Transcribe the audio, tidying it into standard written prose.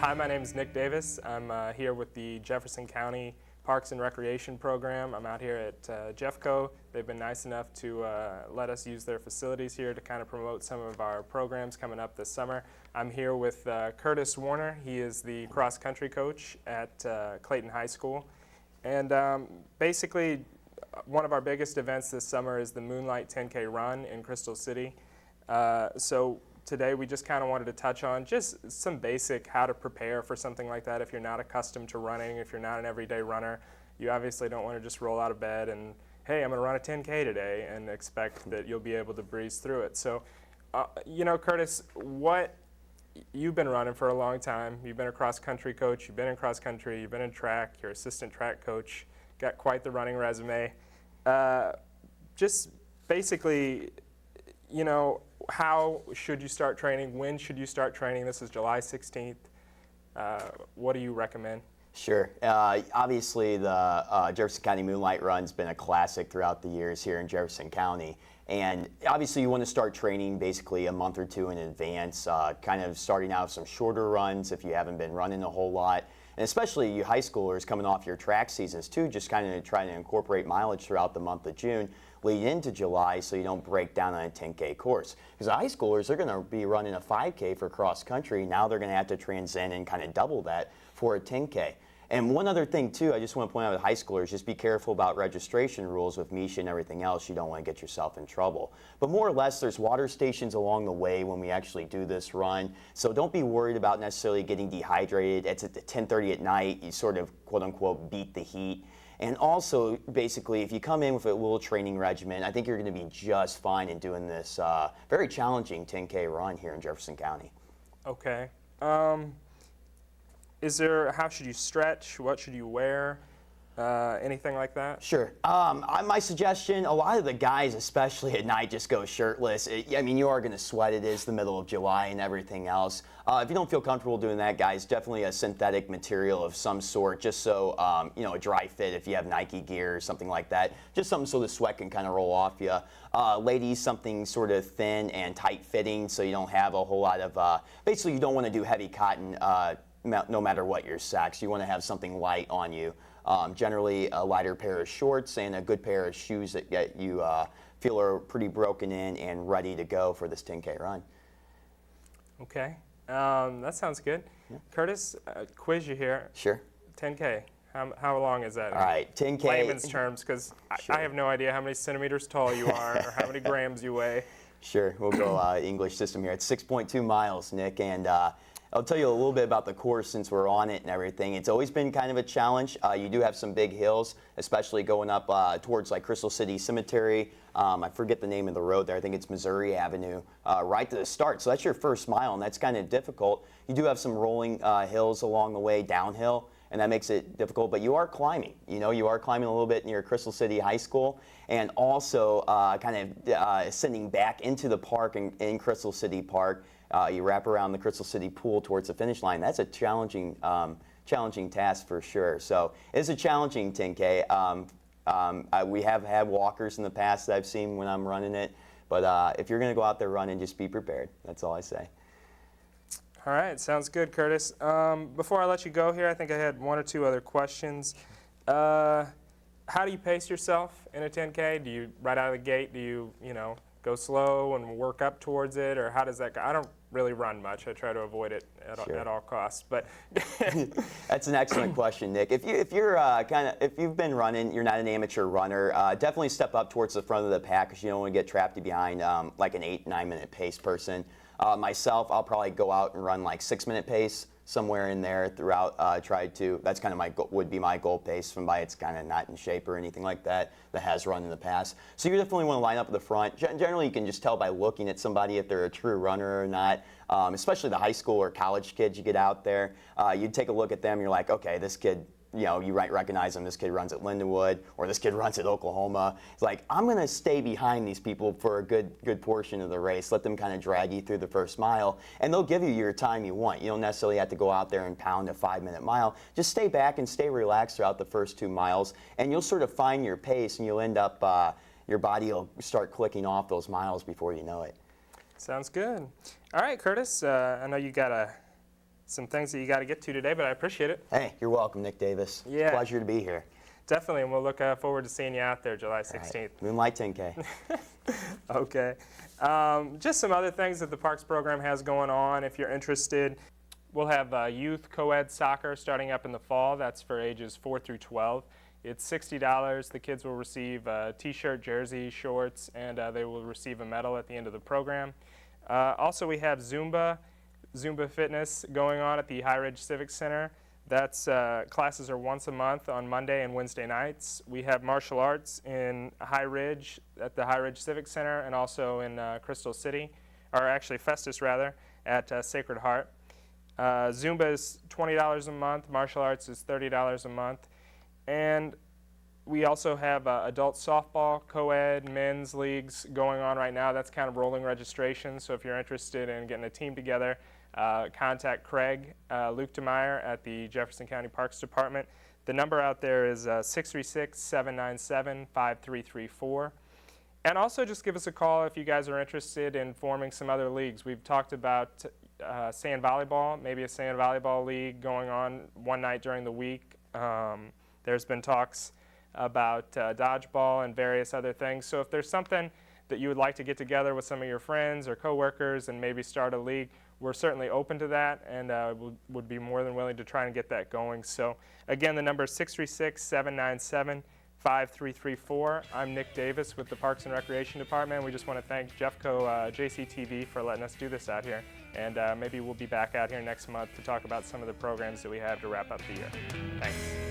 Hi, my name is Nick Davis. I'm here with the Jefferson County Parks and Recreation Program. I'm out here at Jeffco. They've been nice enough to let us use their facilities here to kind of promote some of our programs coming up this summer. I'm here with Curtis Warner. He is the cross-country coach at Clayton High School. And basically, one of our biggest events this summer is the Moonlight 10K Run in Crystal City. So today we just kind of wanted to touch on just some basic how to prepare for something like that if you're not accustomed to running, if you're not an everyday runner. You obviously don't want to just roll out of bed and, hey, I'm going to run a 10K today and expect that you'll be able to breeze through it. So, you know, Curtis, you've been running for a long time. You've been a cross-country coach. You've been in cross-country. You've been in track. You're assistant track coach. Got quite the running resume. Just basically, you know, how should you start training? When should you start training? This is July 16th. What do you recommend? Sure. Obviously, the Jefferson County Moonlight Run's been a classic throughout the years here in Jefferson County. And obviously, you want to start training basically a month or two in advance, kind of starting out with some shorter runs if you haven't been running a whole lot. And especially you high schoolers coming off your track seasons too, just kind of trying to incorporate mileage throughout the month of June, lead into July so you don't break down on a 10K course. Because the high schoolers, they're going to be running a 5K for cross country. Now they're going to have to transcend and kind of double that for a 10K. And one other thing too, I just want to point out with high schoolers, just be careful about registration rules with Misha and everything else. You don't want to get yourself in trouble. But more or less, there's water stations along the way when we actually do this run. So don't be worried about necessarily getting dehydrated. It's at 10:30 at night. You sort of, quote unquote, beat the heat. And also, basically, if you come in with a little training regimen, I think you're going to be just fine in doing this very challenging 10K run here in Jefferson County. Okay. How should you stretch? What should you wear? Anything like that? Sure. My suggestion, a lot of the guys, especially at night, just go shirtless. I mean, you are going to sweat. It is the middle of July and everything else. If you don't feel comfortable doing that, guys, definitely a synthetic material of some sort, just so, you know, a dry fit if you have Nike gear or something like that. Just something so the sweat can kind of roll off you. Ladies, something sort of thin and tight fitting so you don't have a whole lot of, basically you don't want to do heavy cotton no matter what your sex. You want to have something light on you. Generally a lighter pair of shorts and a good pair of shoes that you feel are pretty broken in and ready to go for this 10K run. Okay, that sounds good. Yeah. Curtis, quiz you here. Sure. 10K, how long is that? All right, 10K. Layman's terms, because sure. I have no idea how many centimeters tall you are or how many grams you weigh. Sure, we'll go English system here. It's 6.2 miles, Nick, and I'll tell you a little bit about the course since we're on it and everything. It's always been kind of a challenge. You do have some big hills, especially going up towards like Crystal City Cemetery. I forget the name of the road there. I think it's Missouri Avenue, right to the start. So that's your first mile, and that's kind of difficult. You do have some rolling hills along the way downhill, and that makes it difficult. But you are climbing. You know, you are climbing a little bit near Crystal City High School, and also kind of ascending back into the park in Crystal City Park. You wrap around the Crystal City pool towards the finish line. That's a challenging task for sure. So it's a challenging 10K. We have had walkers in the past that I've seen when I'm running it. But if you're going to go out there running, just be prepared. That's all I say. All right, sounds good, Curtis. Before I let you go here, I think I had one or two other questions. How do you pace yourself in a 10K? Do you, right out of the gate, do you know, go slow and work up towards it, or how does that go? I don't really run much. I try to avoid it at all costs. But that's an excellent question, Nick. If you've been running, you're not an amateur runner, definitely step up towards the front of the pack because you don't want to get trapped behind like an 8-9 minute pace person. Myself, I'll probably go out and run like 6-minute pace somewhere in there throughout. That's kind of would be my goal pace. Somebody it's kind of not in shape or anything like that has run in the past. So you definitely want to line up at the front. Generally, you can just tell by looking at somebody if they're a true runner or not. Especially the high school or college kids you get out there. You take a look at them, you're like, okay, this kid, you know, you might recognize them. This kid runs at Lindenwood, or this kid runs at Oklahoma. It's like, I'm going to stay behind these people for a good portion of the race. Let them kind of drag you through the first mile, and they'll give you your time you want. You don't necessarily have to go out there and pound a 5-minute mile. Just stay back and stay relaxed throughout the first 2 miles, and you'll sort of find your pace, and you'll end up, your body will start clicking off those miles before you know it. Sounds good. All right, Curtis, I know you got a some things that you got to get to today, but I appreciate it. Hey, you're welcome, Nick Davis. Yeah. Pleasure to be here. Definitely, and we'll look forward to seeing you out there July 16th. Right. Moonlight 10K. Okay. Just some other things that the Parks program has going on. If you're interested, we'll have youth co-ed soccer starting up in the fall. That's for ages 4 through 12. It's $60. The kids will receive a t-shirt, jersey, shorts, and they will receive a medal at the end of the program. Also, we have Zumba Fitness going on at the High Ridge Civic Center. That's classes are once a month on Monday and Wednesday nights. We have martial arts in High Ridge at the High Ridge Civic Center, and also in Crystal City, or actually Festus rather, at Sacred Heart. Zumba is $20 a month. Martial arts is $30 a month. And we also have adult softball, co-ed, men's leagues going on right now. That's kind of rolling registration. So if you're interested in getting a team together, contact Craig Luke DeMeyer at the Jefferson County Parks Department. The number out there is 636-797-5334. And also just give us a call if you guys are interested in forming some other leagues. We've talked about sand volleyball, maybe a sand volleyball league going on one night during the week. There's been talks about dodgeball and various other things. So if there's something that you would like to get together with some of your friends or coworkers and maybe start a league, we're certainly open to that, and would be more than willing to try and get that going. So again, the number is 636-797-5334. I'm Nick Davis with the Parks and Recreation Department. We just want to thank Jeffco JCTV for letting us do this out here. And maybe we'll be back out here next month to talk about some of the programs that we have to wrap up the year. Thanks.